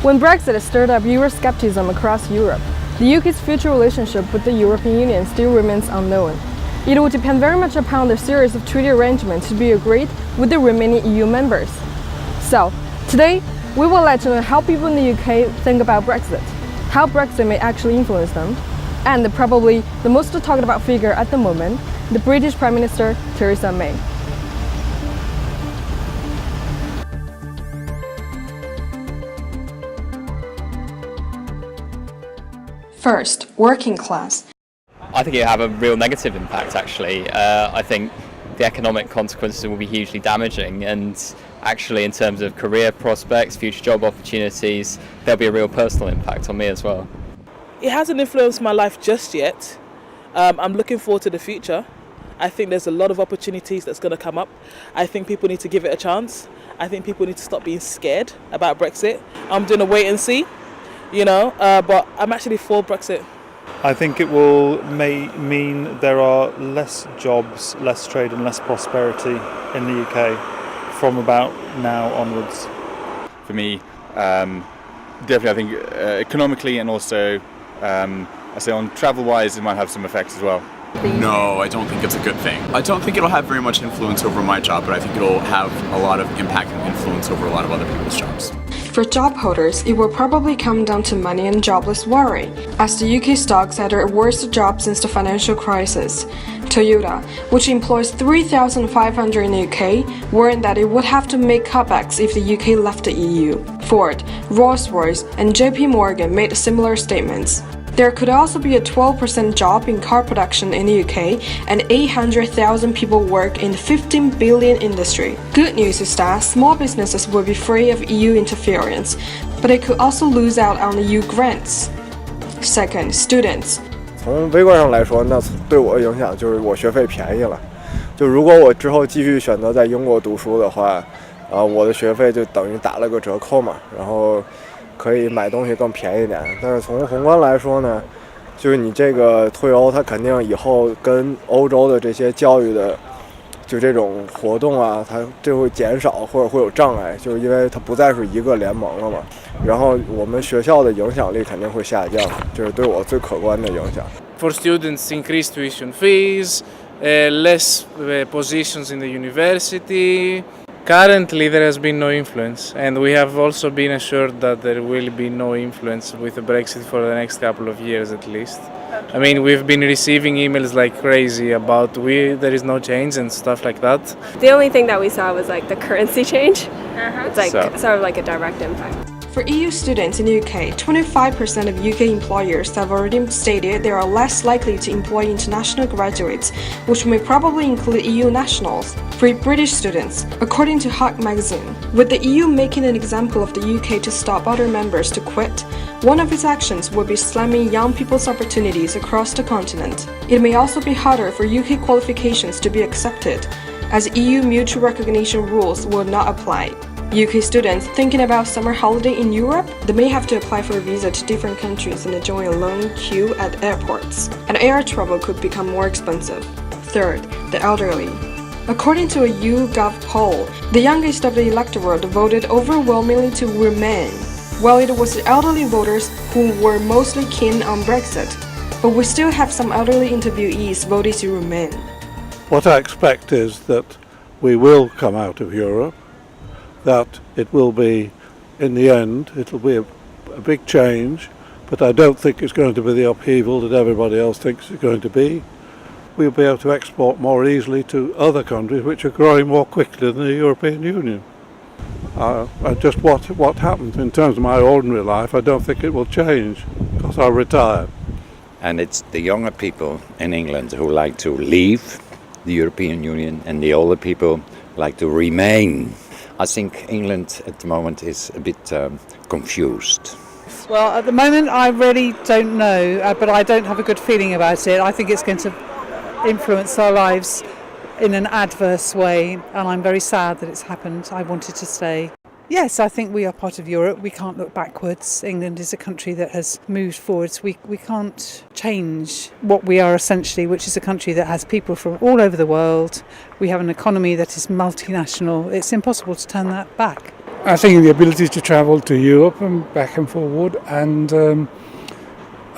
When Brexit stirred up Euroscepticism across Europe, the UK's future relationship with the European Union still remains unknown. It will depend very much upon the series of treaty arrangements to be agreed with the remaining EU members. So, today, we will let you know how people in the UK think about Brexit, how Brexit may actually influence them, and probably the most talked about figure at the moment, the British Prime Minister Theresa May. First, working class. I think it will have a real negative impact actually. I think the economic consequences will be hugely damaging, and actually in terms of career prospects, future job opportunities, there'll be a real personal impact on me as well. It hasn't influenced my life just yet. I'm looking forward to the future. I think there's a lot of opportunities that's going to come up. I think people need to give it a chance. I think people need to stop being scared about Brexit. I'm doing a wait and see, but I'm actually for Brexit. I think it will mean there are less jobs, less trade and less prosperity in the UK from about now onwards. For me, definitely I think economically and also I say on travel-wise it might have some effects as well. No, I don't think it's a good thing. I don't think it'll have very much influence over my job, but I think it'll have a lot of impact and influence over a lot of other people's jobs. For job holders, it will probably come down to money and jobless worry, as the UK stocks had their worst job since the financial crisis. Toyota, which employs 3,500 in the UK, warned that it would have to make cutbacks if the UK left the EU. Ford, Rolls-Royce, and JP Morgan made similar statements. There could also be a 12% drop in car production in the UK, and 800,000 people work in the 15 billion industry. Good news is that small businesses will be free of EU interference, but they could also lose out on the EU grants. Second, students. 从微观上来说，那对我的影响就是我学费便宜了。就如果我之后继续选择在英国读书的话，我的学费就等于打了个折扣嘛，然后可以买东西更便宜点。但是从宏观来说呢，就是你这个退欧，它肯定以后跟欧洲的这些教育的就这种活动啊，它就会减少或者会有障碍，就是因为它不再是一个联盟了嘛。然后我们学校的影响力肯定会下降，这是对我最可观的影响。For students, increased tuition fees, less positions in the university. Currently, there has been no influence, and we have also been assured that there will be no influence with the Brexit for the next couple of years at least. I mean, we've been receiving emails like crazy about there is no change and stuff like that. The only thing that we saw was like the currency change. It's like sort of like a direct impact. For EU students in the UK, 25% of UK employers have already stated they are less likely to employ international graduates, which may probably include EU nationals. For British students, according to Hawk magazine, with the EU making an example of the UK to stop other members to quit, one of its actions would be slamming young people's opportunities across the continent. It may also be harder for UK qualifications to be accepted, as EU mutual recognition rules will not apply. UK students thinking about summer holiday in Europe, they may have to apply for a visa to different countries and join a long queue at airports, and air travel could become more expensive. Third, the elderly. According to a YouGov poll, the youngest of the electorate voted overwhelmingly to remain, while it was the elderly voters who were mostly keen on Brexit. But we still have some elderly interviewees voting to remain. What I expect is that we will come out of Europe, that it will be, in the end, it'll be a big change, but I don't think it's going to be the upheaval that everybody else thinks it's going to be. We'll be able to export more easily to other countries which are growing more quickly than the European Union. Just what happens in terms of my ordinary life, I don't think it will change because I'll retire. And it's the younger people in England who like to leave the European Union, and the older people like to remain. I think England at the moment is a bit confused. Well, at the moment I really don't know, but I don't have a good feeling about it. I think it's going to influence our lives in an adverse way, and I'm very sad that it's happened. I wanted to stay. Yes, I think we are part of Europe. We can't look backwards. England is a country that has moved forwards. We can't change what we are essentially, which is a country that has people from all over the world. We have an economy that is multinational. It's impossible to turn that back. I think the ability to travel to Europe and back and forward, and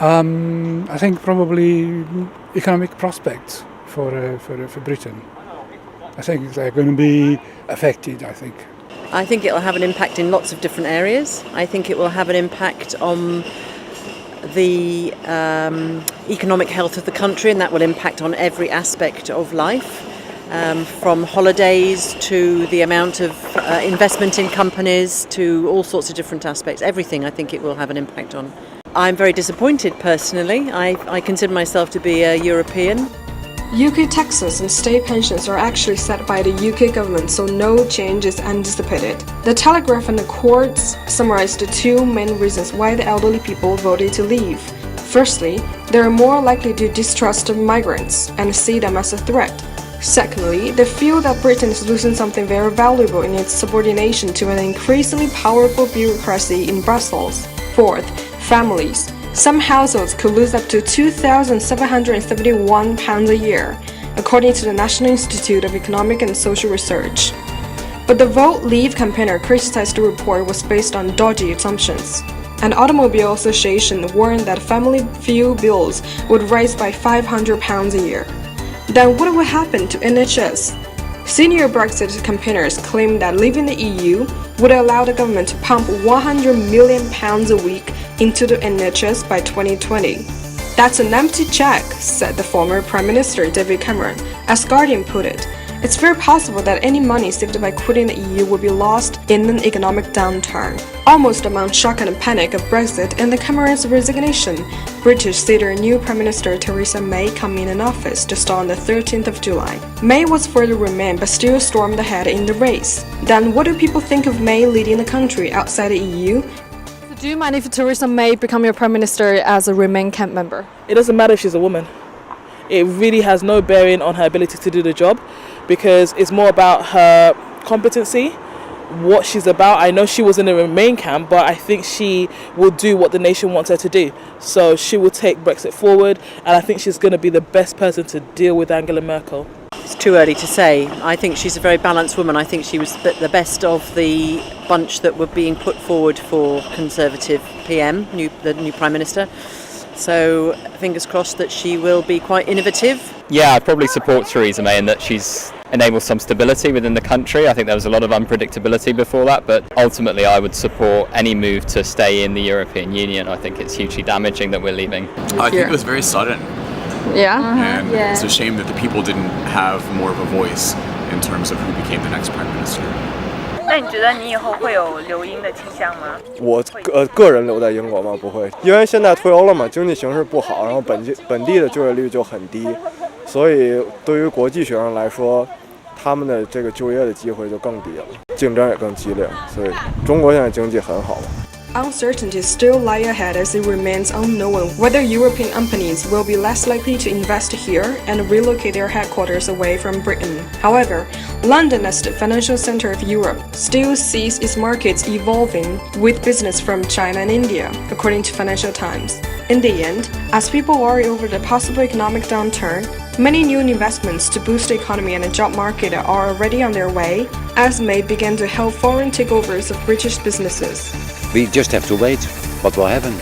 I think probably economic prospects for Britain. I think they're going to be affected, I think. I think it will have an impact in lots of different areas. I think it will have an impact on the economic health of the country, and that will impact on every aspect of life, from holidays to the amount of investment in companies to all sorts of different aspects. Everything I think it will have an impact on. I'm very disappointed personally. I consider myself to be a European. UK taxes and state pensions are actually set by the UK government, so no change is anticipated. The Telegraph and the courts summarized the two main reasons why the elderly people voted to leave. Firstly, they are more likely to distrust migrants and see them as a threat. Secondly, they feel that Britain is losing something very valuable in its subordination to an increasingly powerful bureaucracy in Brussels. Fourth, families. Some households could lose up to £2,771 a year, according to the National Institute of Economic and Social Research. But the Vote Leave campaigner criticized the report was based on dodgy assumptions. An automobile association warned that family fuel bills would rise by £500 a year. Then what will happen to NHS? Senior Brexit campaigners claim that leaving the EU would allow the government to pump £100 million a week into the NHS by 2020. That's an empty check, said the former Prime Minister David Cameron. As Guardian put it, it's very possible that any money saved by quitting the EU will be lost in an economic downturn. Almost among shock and panic of Brexit and the Cameron's resignation, British see their new Prime Minister Theresa May coming in office just on the 13th of July. May was further remain but still stormed ahead in the race. Then what do people think of May leading the country outside the EU? Do you mind if Theresa May become your Prime Minister as a Remain camp member? It doesn't matter if she's a woman. It really has no bearing on her ability to do the job, because it's more about her competency, what she's about. I know she was in the Remain camp, but I think she will do what the nation wants her to do. So she will take Brexit forward, and I think she's going to be the best person to deal with Angela Merkel. It's too early to say. I think she's a very balanced woman. I think she was the best of the bunch that were being put forward for Conservative PM, the new Prime Minister. So fingers crossed that she will be quite innovative. Yeah, I'd probably support Theresa May in that she's enabled some stability within the country. I think there was a lot of unpredictability before that, but ultimately I would support any move to stay in the European Union. I think it's hugely damaging that we're leaving. I think it was very sudden. Yeah? And it's a shame that the people didn't have more of a voice in terms of who became the next Prime Minister. 那你觉得你以后会有留英的倾向吗？我个人留在英国吗？不会，因为现在脱欧了嘛，经济形势不好，然后本地的就业率就很低，所以对于国际学生来说，他们的这个就业的机会就更低了，竞争也更激烈，所以中国现在经济很好嘛。Uncertainties still lie ahead as it remains unknown whether European companies will be less likely to invest here and relocate their headquarters away from Britain. However, London, as the financial center of Europe, still sees its markets evolving with business from China and India, according to Financial Times. In the end, as people worry over the possible economic downturn, many new investments to boost the economy and the job market are already on their way, as May began to help foreign takeovers of British businesses. We just have to wait what will happen.